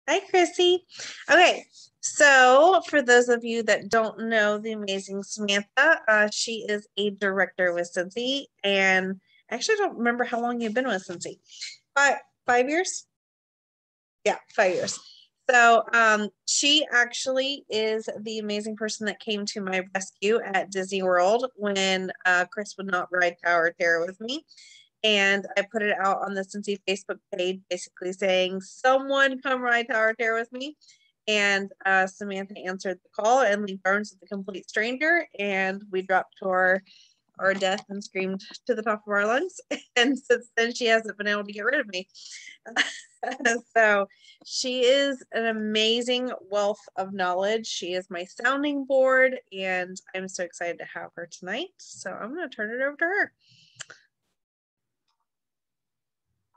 Hi, Chrissy. Okay, so for those of you that don't know the amazing Samantha, she is a director with Cincy, and I actually don't remember how long you've been with Cincy. 5 years? Yeah, 5 years. So she actually is the amazing person that came to my rescue at Disney World when Chris would not ride Tower of Terror with me. And I put it out on the Cincy Facebook page, basically saying, someone come ride Tower of Terror with me. And Samantha answered the call, and Lee Barnes is a complete stranger. And we dropped to our death and screamed to the top of our lungs. And since then, she hasn't been able to get rid of me. So she is an amazing wealth of knowledge. She is my sounding board, and I'm so excited to have her tonight. So I'm going to turn it over to her.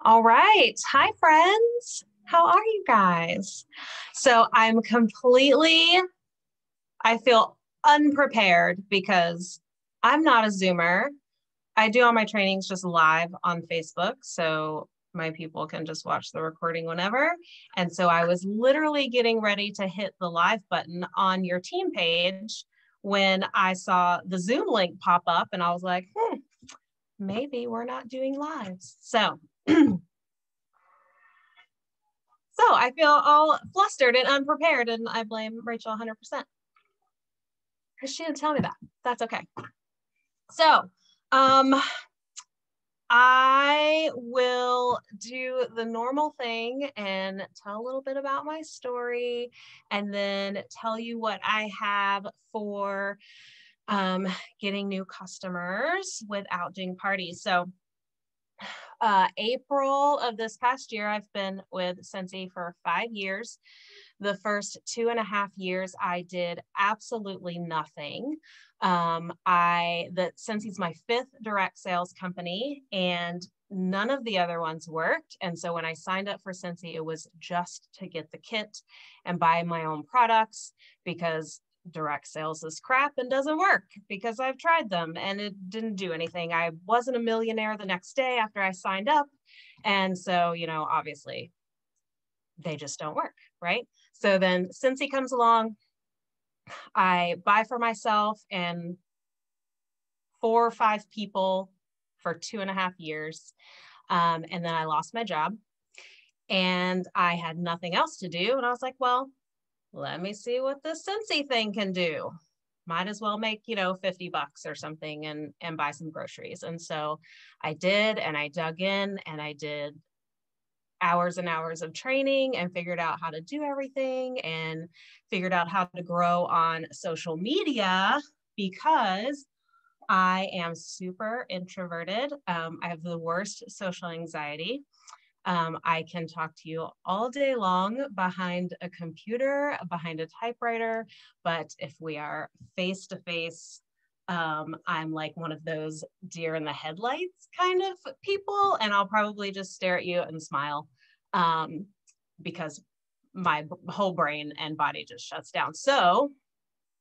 All right. Hi, friends. How are you guys? So I feel unprepared because I'm not a Zoomer. I do all my trainings just live on Facebook, so my people can just watch the recording whenever. And so I was literally getting ready to hit the live button on your team page when I saw the Zoom link pop up, and I was like, maybe we're not doing lives. So I feel all flustered and unprepared, and I blame Rachel 100%. Because she didn't tell me that. That's okay. So I will do the normal thing and tell a little bit about my story, and then tell you what I have for getting new customers without doing parties. So April of this past year, I've been with Cincy for 5 years. The first 2.5 years, I did absolutely nothing. Cincy's my 5th direct sales company, and none of the other ones worked. And so when I signed up for Cincy, it was just to get the kit and buy my own products, because direct sales is crap and doesn't work, because I've tried them and it didn't do anything. I wasn't a millionaire the next day after I signed up. And so, obviously they just don't work, right? So then Cincy comes along, I buy for myself and 4 or 5 people for 2.5 years. And then I lost my job and I had nothing else to do. And I was like, well, let me see what this Cincy thing can do. Might as well make, $50 or something and buy some groceries. And so I did, and I dug in and I did hours and hours of training and figured out how to do everything and figured out how to grow on social media, because I am super introverted. I have the worst social anxiety. I can talk to you all day long behind a computer, behind a typewriter, but if we are face to face, I'm like one of those deer in the headlights kind of people, and I'll probably just stare at you and smile because my whole brain and body just shuts down. So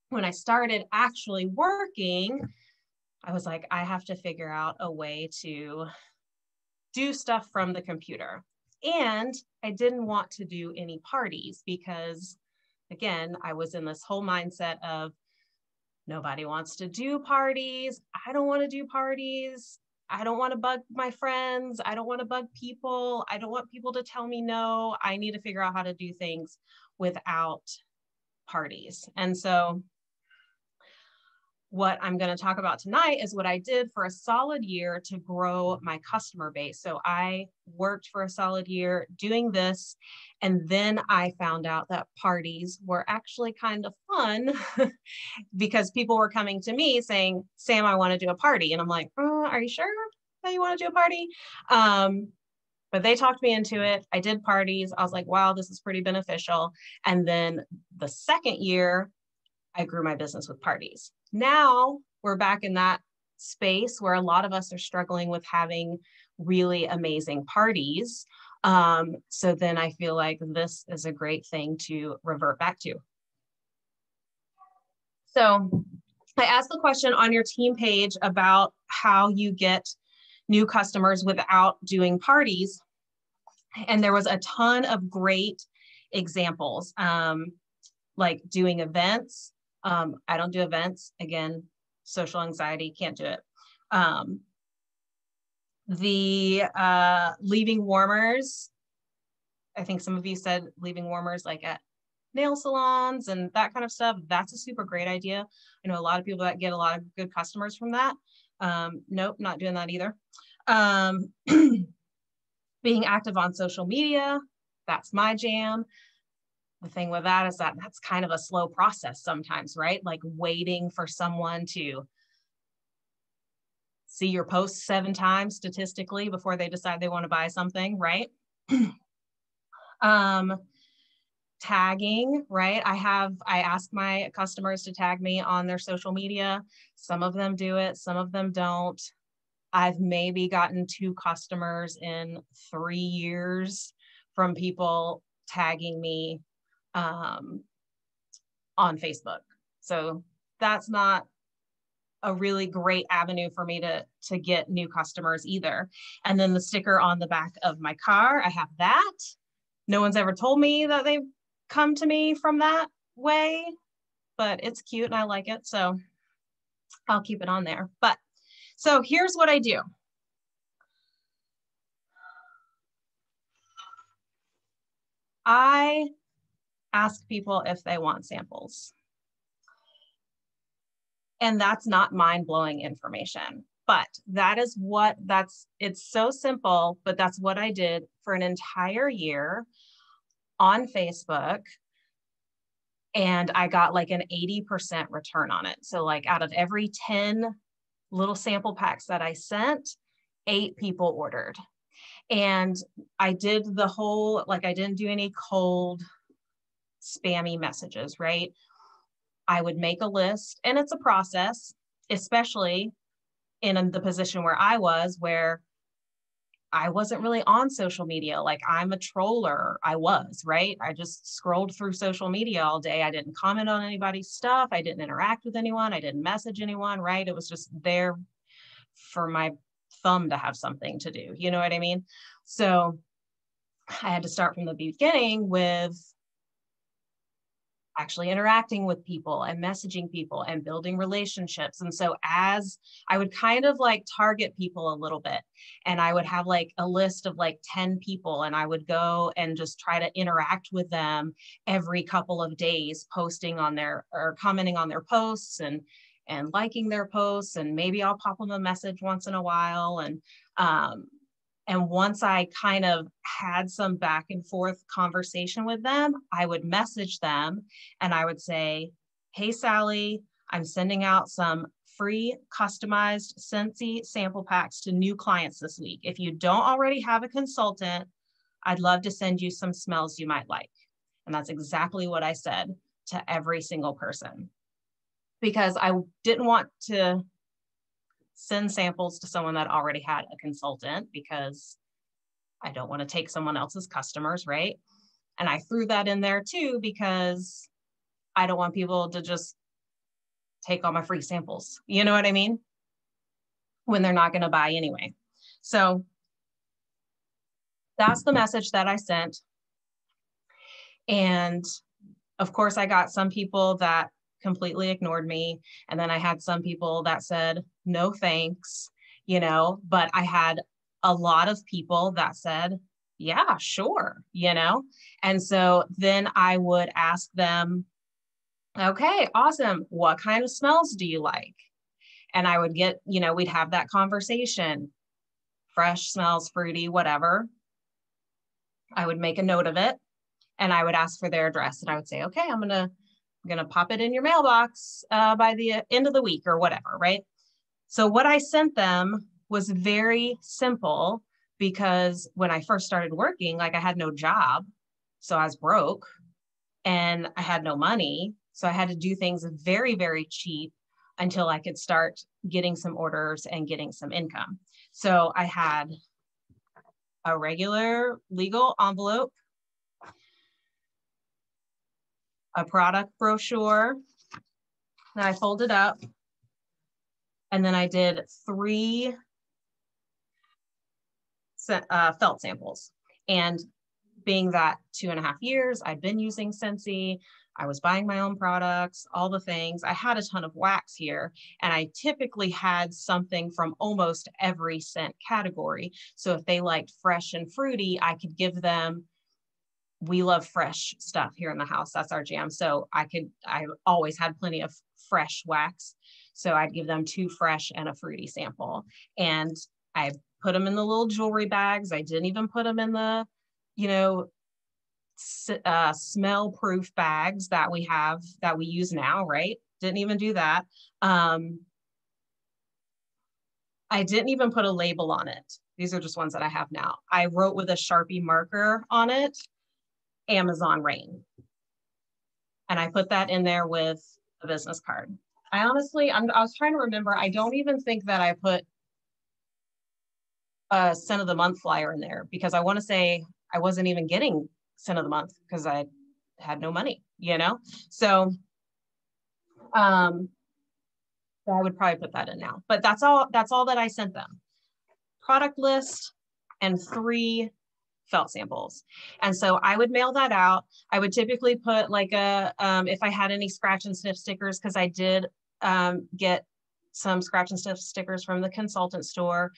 when I started actually working, I was like, I have to figure out a way to do stuff from the computer. And I didn't want to do any parties because, again, I was in this whole mindset of nobody wants to do parties. I don't want to do parties. I don't want to bug my friends. I don't want to bug people. I don't want people to tell me no. I need to figure out how to do things without parties. And so what I'm going to talk about tonight is what I did for a solid year to grow my customer base. So I worked for a solid year doing this, and then I found out that parties were actually kind of fun because people were coming to me saying, Sam, I want to do a party. And I'm like, are you sure that you want to do a party? But they talked me into it. I did parties. I was like, wow, this is pretty beneficial. And then the second year, I grew my business with parties. Now we're back in that space where a lot of us are struggling with having really amazing parties. So then I feel like this is a great thing to revert back to. So I asked the question on your team page about how you get new customers without doing parties. And there was a ton of great examples, like doing events. I don't do events. Again, social anxiety, can't do it. The leaving warmers. I think some of you said leaving warmers like at nail salons and that kind of stuff. That's a super great idea. I know a lot of people that get a lot of good customers from that. Nope, not doing that either. Being active on social media, that's my jam. The thing with that is that that's kind of a slow process sometimes, right? Like waiting for someone to see your post 7 times statistically before they decide they want to buy something, right? Tagging, right? I ask my customers to tag me on their social media. Some of them do it, some of them don't. I've maybe gotten 2 customers in 3 years from people tagging me on Facebook. So that's not a really great avenue for me to get new customers either. And then the sticker on the back of my car, I have that. No one's ever told me that they've come to me from that way, but it's cute and I like it. So I'll keep it on there. But so here's what I do. I ask people if they want samples. And that's not mind-blowing information, but it's so simple, but that's what I did for an entire year on Facebook. And I got like an 80% return on it. So like out of every 10 little sample packs that I sent, 8 people ordered. And I did the whole, like I didn't do any cold spammy messages, right? I would make a list, and it's a process, especially in the position where I was, where I wasn't really on social media. Like I'm a troller. I was, right? I just scrolled through social media all day. I didn't comment on anybody's stuff. I didn't interact with anyone. I didn't message anyone, right? It was just there for my thumb to have something to do. You know what I mean? So I had to start from the beginning with actually interacting with people and messaging people and building relationships. And so as I would kind of like target people a little bit, and I would have like a list of like 10 people, and I would go and just try to interact with them every couple of days, posting on their or commenting on their posts and liking their posts, and maybe I'll pop them a message once in a while. And once I kind of had some back and forth conversation with them, I would message them and I would say, hey, Sally, I'm sending out some free customized Scentsy sample packs to new clients this week. If you don't already have a consultant, I'd love to send you some smells you might like. And that's exactly what I said to every single person, because I didn't want to send samples to someone that already had a consultant, because I don't want to take someone else's customers, right? And I threw that in there too, because I don't want people to just take all my free samples. You know what I mean? When they're not going to buy anyway. So that's the message that I sent. And of course, I got some people that completely ignored me. And then I had some people that said, no, thanks, you know, but I had a lot of people that said, yeah, sure, you know? And so then I would ask them, okay, awesome. What kind of smells do you like? And I would get, you know, we'd have that conversation, fresh smells, fruity, whatever. I would make a note of it and I would ask for their address, and I would say, okay, I'm going to pop it in your mailbox by the end of the week or whatever, right? So what I sent them was very simple, because when I first started working, like I had no job, so I was broke and I had no money. So I had to do things very, very cheap until I could start getting some orders and getting some income. So I had a regular legal envelope, a product brochure that I folded up, and then I did 3 felt samples. And being that 2.5 years, I'd been using Scentsy, I was buying my own products, all the things. I had a ton of wax here, and I typically had something from almost every scent category. So if they liked fresh and fruity, I could give them, we love fresh stuff here in the house. That's our jam. So I always had plenty of fresh wax. So I'd give them 2 fresh and a fruity sample. And I put them in the little jewelry bags. I didn't even put them in the, smell proof bags that we have, that we use now, right? Didn't even do that. I didn't even put a label on it. These are just ones that I have now. I wrote with a Sharpie marker on it, Amazon Rain. And I put that in there with a business card. I honestly, I was trying to remember, I don't even think that I put a scent of the month flyer in there, because I want to say I wasn't even getting scent of the month because I had no money, So I would probably put that in now, but that's all that I sent them. Product list and 3 felt samples. And so I would mail that out. I would typically put like if I had any scratch and sniff stickers, because I did get some scratch and sniff stickers from the consultant store.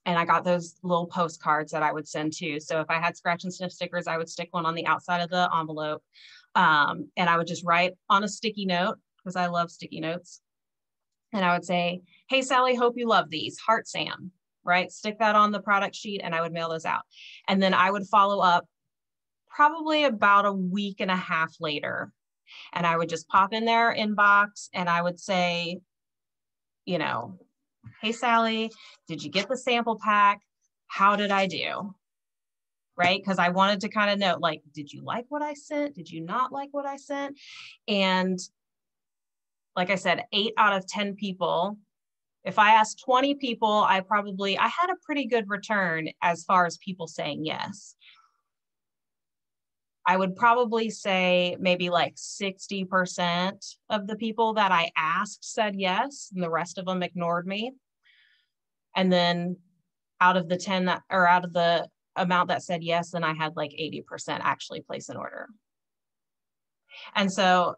And I got those little postcards that I would send too. So if I had scratch and sniff stickers, I would stick one on the outside of the envelope. And I would just write on a sticky note, because I love sticky notes. And I would say, hey, Sally, hope you love these. Heart Sam, right? Stick that on the product sheet, and I would mail those out. And then I would follow up probably about a week and a half later. And I would just pop in their inbox and I would say, hey, Sally, did you get the sample pack? How did I do? Right? Because I wanted to kind of know, like, did you like what I sent? Did you not like what I sent? And like I said, 8 out of 10 people, if I asked 20 people, I had a pretty good return as far as people saying yes. I would probably say maybe like 60% of the people that I asked said yes, and the rest of them ignored me. And then out of the amount that said yes, then I had like 80% actually place an order. And so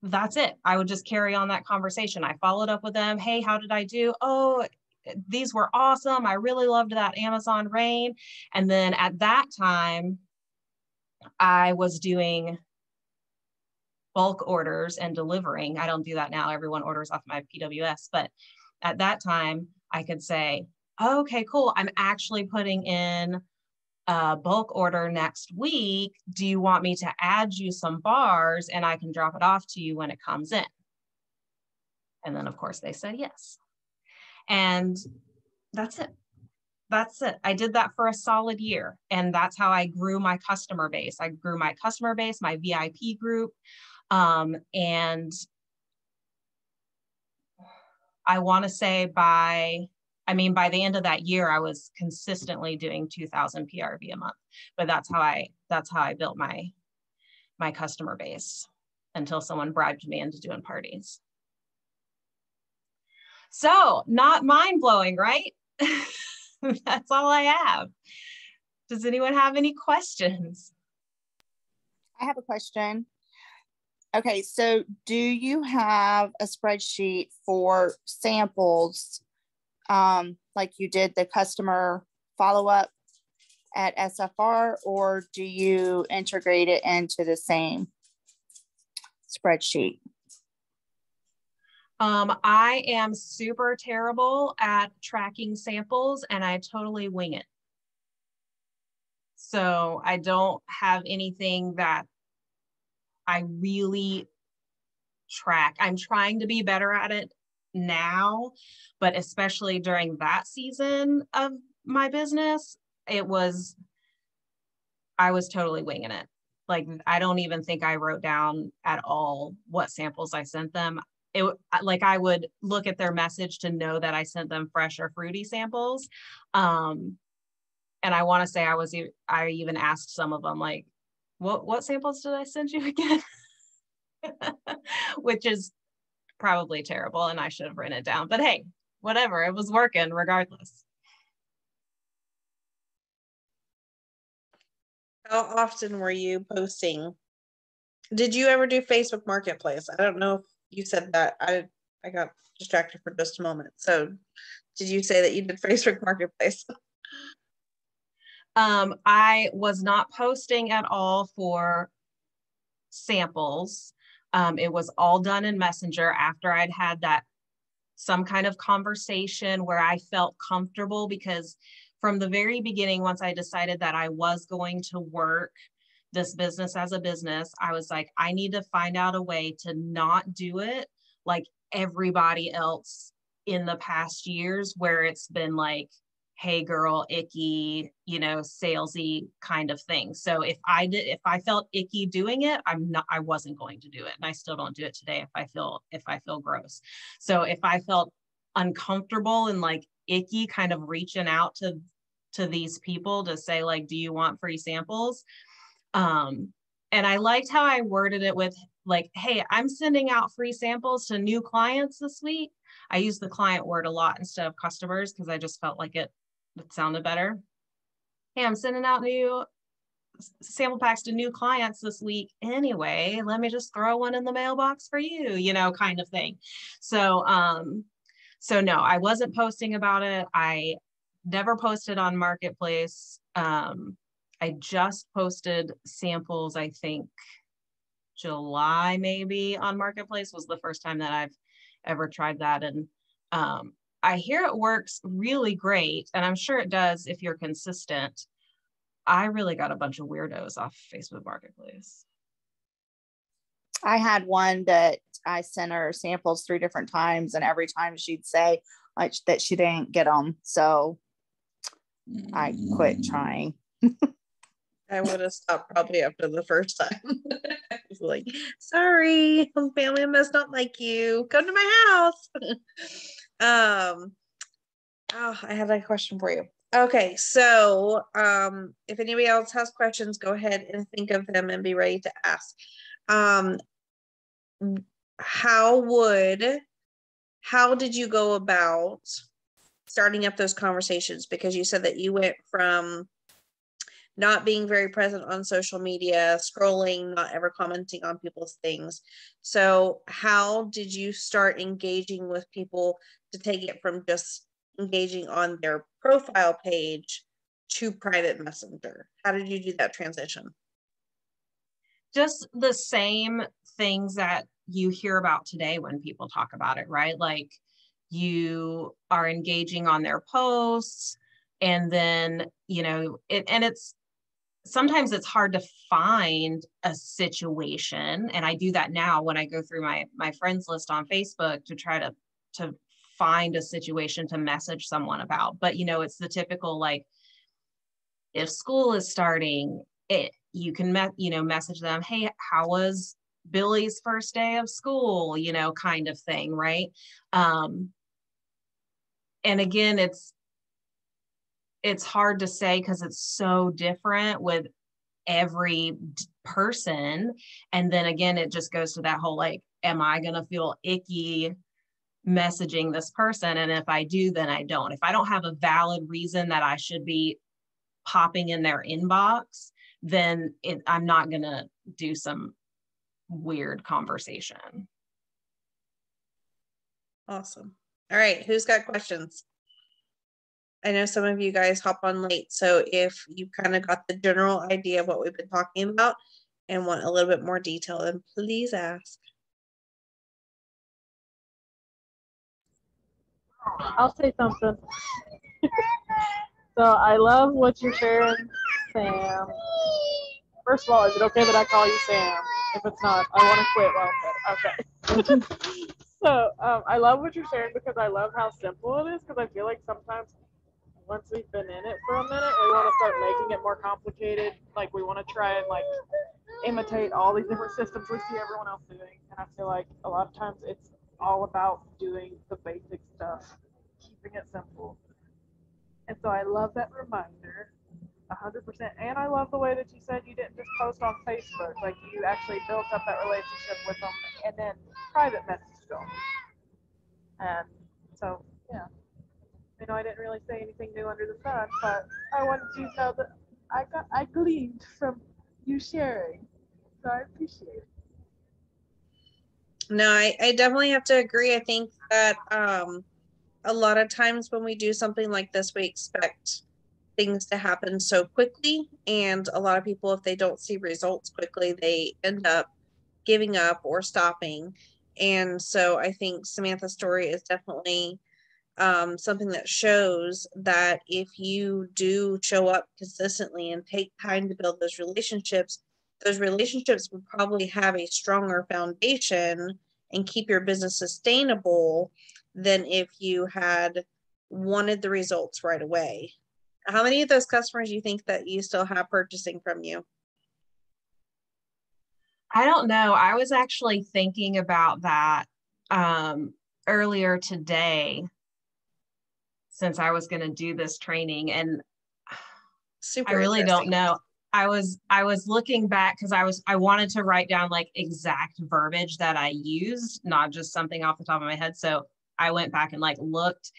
that's it. I would just carry on that conversation. I followed up with them. Hey, how did I do? Oh, these were awesome. I really loved that Amazon Rain. And then at that time, I was doing bulk orders and delivering. I don't do that now. Everyone orders off my PWS. But at that time, I could say, okay, cool. I'm actually putting in a bulk order next week. Do you want me to add you some bars and I can drop it off to you when it comes in? And then, of course, they said yes. And that's it. That's it. I did that for a solid year. And that's how I grew my customer base. I grew my customer base, my VIP group. And I want to say by the end of that year, I was consistently doing 2,000 PRV a month. But that's how I built my customer base until someone bribed me into doing parties. So not mind blowing, right? That's all I have. Does anyone have any questions? I have a question. Okay, so do you have a spreadsheet for samples, like you did the customer follow-up at SFR, or do you integrate it into the same spreadsheet? I am super terrible at tracking samples, and I totally wing it. So I don't have anything that I really track. I'm trying to be better at it now, but especially during that season of my business, I was totally winging it. Like, I don't even think I wrote down at all what samples I sent them. I would look at their message to know that I sent them fresh or fruity samples. And I want to say I even asked some of them, like, what samples did I send you again? Which is probably terrible, and I should have written it down. But hey, whatever, it was working regardless. How often were you posting? Did you ever do Facebook Marketplace? I don't know if you said that. I got distracted for just a moment. So did you say that you did Facebook Marketplace? I was not posting at all for samples. It was all done in Messenger after I'd had that some kind of conversation where I felt comfortable, because from the very beginning, once I decided that I was going to work this business as a business, I was like, I need to find out a way to not do it like everybody else in the past years, where it's been like, hey girl, icky, salesy kind of thing. So if I felt icky doing it, I wasn't going to do it. And I still don't do it today if I feel gross. So if I felt uncomfortable and like icky kind of reaching out to these people to say like, do you want free samples? And I liked how I worded it with like, hey, I'm sending out free samples to new clients this week. I use the client word a lot instead of customers because I just felt like it sounded better. Hey, I'm sending out new sample packs to new clients this week anyway. Let me just throw one in the mailbox for you, kind of thing. So no, I wasn't posting about it. I never posted on Marketplace. I just posted samples, I think July maybe on Marketplace was the first time that I've ever tried that. And I hear it works really great, and I'm sure it does if you're consistent. I really got a bunch of weirdos off Facebook Marketplace. I had one that I sent her samples 3 different times, and every time she'd say like that she didn't get them. So I quit trying. I would have stopped probably after the first time. I was like, sorry, family must not like you. Come to my house. I had a question for you. Okay, so if anybody else has questions, go ahead and think of them and be ready to ask. How did you go about starting up those conversations? Because you said that you went from not being very present on social media, scrolling, not ever commenting on people's things. So how did you start engaging with people to take it from just engaging on their profile page to private messenger? How did you do that transition? Just the same things that you hear about today when people talk about it, right? Like you are engaging on their posts, and then, it's sometimes it's hard to find a situation. And I do that now when I go through my friends list on Facebook to try to find a situation to message someone about. But, it's the typical, like, if school is starting, you can, message them, hey, how was Billy's first day of school, kind of thing. Right. And again, it's hard to say because it's so different with every person. And then again, it just goes to that whole, like, am I going to feel icky messaging this person? And if I do, then I don't. If I don't have a valid reason that I should be popping in their inbox, then I'm not going to do some weird conversation. Awesome. All right. Who's got questions? I know some of you guys hop on late, so if you kind of got the general idea of what we've been talking about and want a little bit more detail, then please ask. I'll say something. So I love what you're sharing, Sam. First of all, is it okay that I call you Sam? If it's not, I want to quit. Well, okay. So I love what you're sharing because I love how simple it is, because I feel like sometimes once we've been in it for a minute, we want to start making it more complicated. Like we want to try and like imitate all these different systems we see everyone else doing. And I feel like a lot of times it's all about doing the basic stuff, keeping it simple. And so I love that reminder, 100%. And I love the way that you said you didn't just post on Facebook, like you actually built up that relationship with them and then private messaged them. And so, yeah. I didn't really say anything new under the sun, but I wanted you to know that I gleaned from you sharing. So I appreciate it. No, I definitely have to agree. I think that a lot of times when we do something like this, we expect things to happen so quickly. And a lot of people, if they don't see results quickly, they end up giving up or stopping. And so I think Samantha's story is definitely something that shows that if you do show up consistently and take time to build those relationships will probably have a stronger foundation and keep your business sustainable than if you had wanted the results right away. How many of those customers you think that you still have purchasing from you? I don't know. I was actually thinking about that earlier today, since I was going to do this training, and Super I really don't interesting. know. I was looking back because I wanted to write down like exact verbiage that I used, not just something off the top of my head. So I went back and like looked,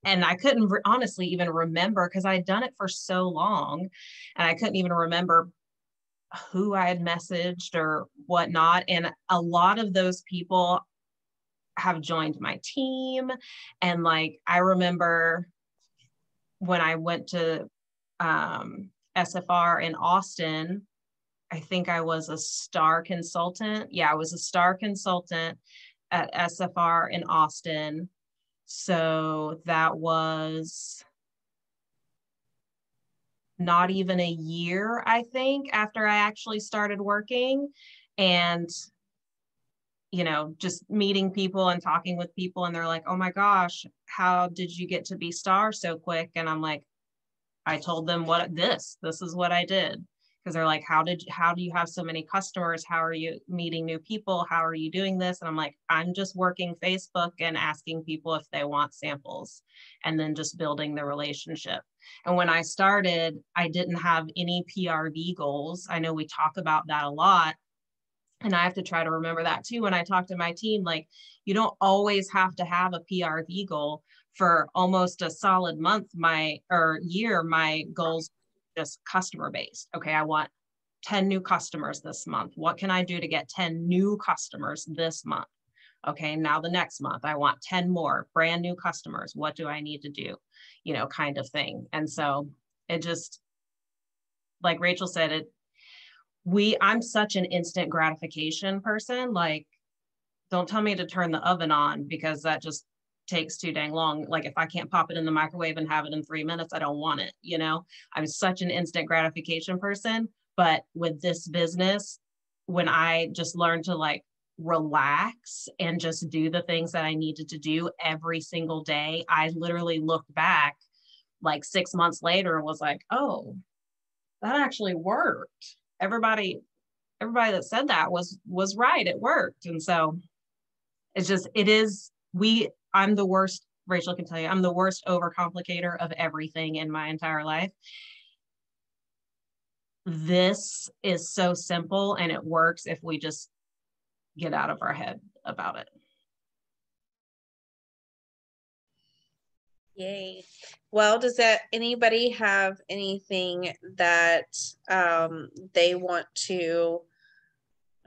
and I couldn't honestly even remember because I had done it for so long, and I couldn't even remember who I had messaged or whatnot. And a lot of those people have joined my team. And like, I remember when I went to SFR in Austin, I think I was a star consultant. Yeah, I was a star consultant at SFR in Austin. So that was not even a year, I think, after I actually started working. And, you know, just meeting people and talking with people, and they're like, oh my gosh, how did you get to be star so quick? And I'm like, I told them this is what I did. Because they're like, how do you have so many customers? How are you meeting new people? How are you doing this? And I'm like, I'm just working Facebook and asking people if they want samples, and then just building the relationship. And when I started, I didn't have any PRV goals. I know we talk about that a lot, and I have to try to remember that too when I talk to my team. Like, you don't always have to have a PRV goal. For almost a solid year, my goals just customer based. Okay, I want 10 new customers this month. What can I do to get 10 new customers this month? Okay, now the next month I want 10 more brand new customers. What do I need to do? You know, kind of thing. And so it just, like Rachel said, I'm such an instant gratification person. Like, don't tell me to turn the oven on, because that just takes too dang long. Like, if I can't pop it in the microwave and have it in 3 minutes, I don't want it. You know, I'm such an instant gratification person. But with this business, when I just learned to like relax and just do the things that I needed to do every single day, I literally looked back like 6 months later and was like, oh, that actually worked. Everybody that said that was right. It worked. And so I'm the worst. Rachel can tell you, I'm the worst overcomplicator of everything in my entire life. This is so simple, and it works if we just get out of our head about it. Yay. Well, does anybody have anything that they want to,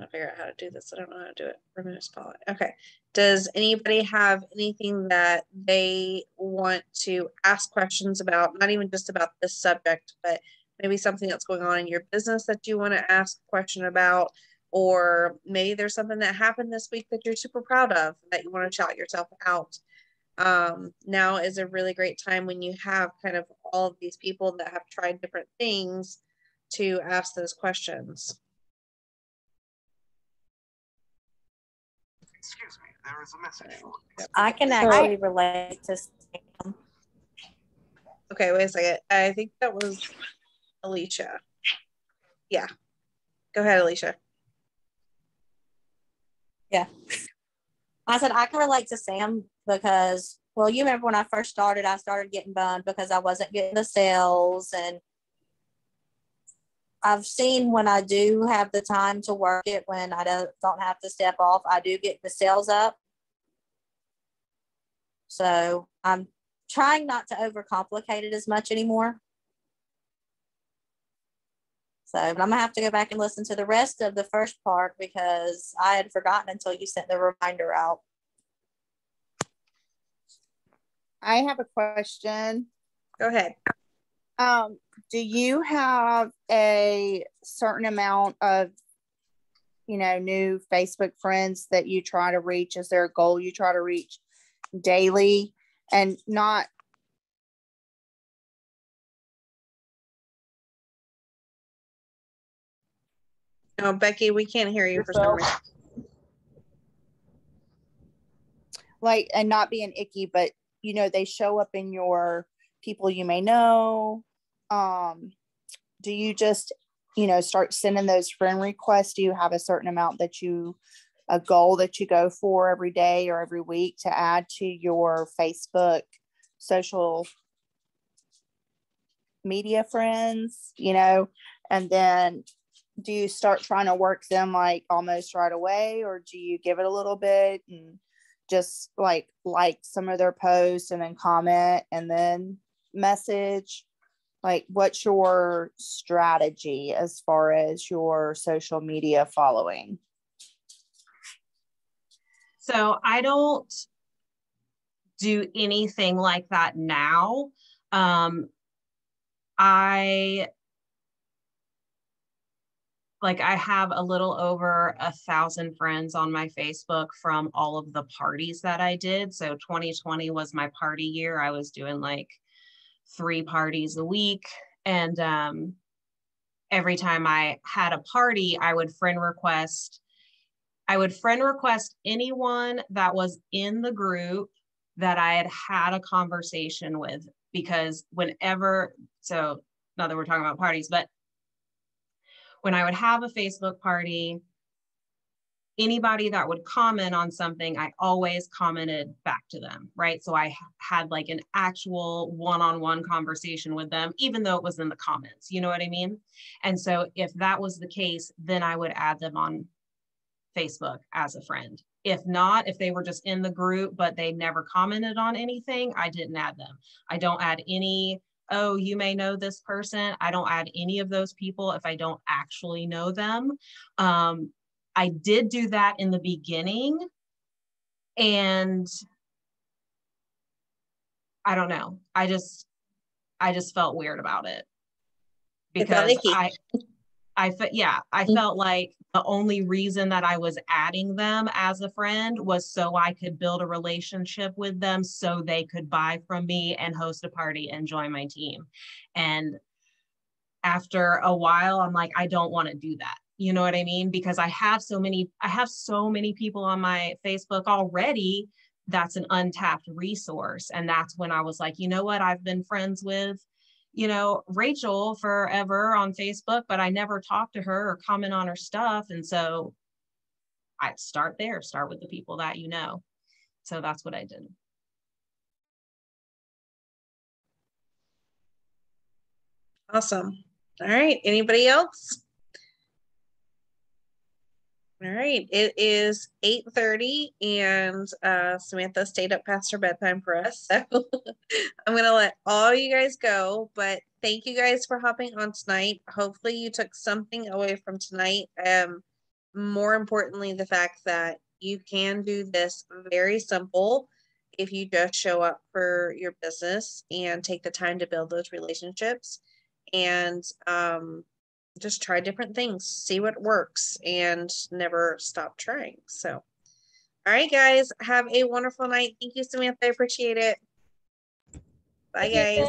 I'll figure out how to do this. I don't know how to do it. Remove spotlight. Okay. Does anybody have anything that they want to ask questions about? Not even just about this subject, but maybe something that's going on in your business that you want to ask a question about, or maybe there's something that happened this week that you're super proud of that you want to shout yourself out. Now is a really great time when you have kind of all of these people that have tried different things to ask those questions. Excuse me, there is a message for you. I can actually relate to Sam. Okay, wait a second. I think that was Alicia. Yeah. Go ahead, Alicia. Yeah. I said I can relate to Sam because, well, you remember when I first started, I started getting bummed because I wasn't getting the sales. And I've seen when I do have the time to work it, when I don't have to step off, I do get the sales up. So I'm trying not to overcomplicate it as much anymore. So, but I'm gonna have to go back and listen to the rest of the first part because I had forgotten until you sent the reminder out. I have a question. Go ahead. Do you have a certain amount of, new Facebook friends that you try to reach? Is there a goal you try to reach daily and not? No, Becky, we can't hear you for some reason. Like, and not being icky, but they show up in your people you may know. Do you just, start sending those friend requests? Do you have a certain amount a goal that you go for every day or every week to add to your Facebook social media friends, and then do you start trying to work them like almost right away, or do you give it a little bit and just like some of their posts and then comment and then message? Like, what's your strategy as far as your social media following? So I don't do anything like that now. I have a little over 1,000 friends on my Facebook from all of the parties that I did. So 2020 was my party year. I was doing like 3 parties a week. And every time I had a party, I would friend request anyone that was in the group that I had a conversation with, because so not that we're talking about parties, but when I would have a Facebook party, anybody that would comment on something, I always commented back to them, right? So I had like an actual one-on-one conversation with them, even though it was in the comments, you know what I mean? And so if that was the case, then I would add them on Facebook as a friend. If not, if they were just in the group, but they never commented on anything, I didn't add them. I don't add any, oh, you may know this person. I don't add any of those people if I don't actually know them. I did do that in the beginning, and I don't know. I just felt weird about it because I felt like the only reason that I was adding them as a friend was so I could build a relationship with them, so they could buy from me and host a party and join my team. And after a while, I'm like, I don't want to do that. You know what I mean? Because I have so many people on my Facebook already. That's an untapped resource. And that's when I was like, you know what? I've been friends with, Rachel forever on Facebook, but I never talked to her or comment on her stuff. And so I start with the people that you know. So that's what I did. Awesome. All right. Anybody else? All right. It is 8:30 and Samantha stayed up past her bedtime for us. So I'm going to let all you guys go, but thank you guys for hopping on tonight. Hopefully you took something away from tonight. More importantly, the fact that you can do this very simple if you just show up for your business and take the time to build those relationships and just try different things, see what works, and never stop trying. So, all right, guys, have a wonderful night. Thank you, Samantha. I appreciate it. Bye, guys.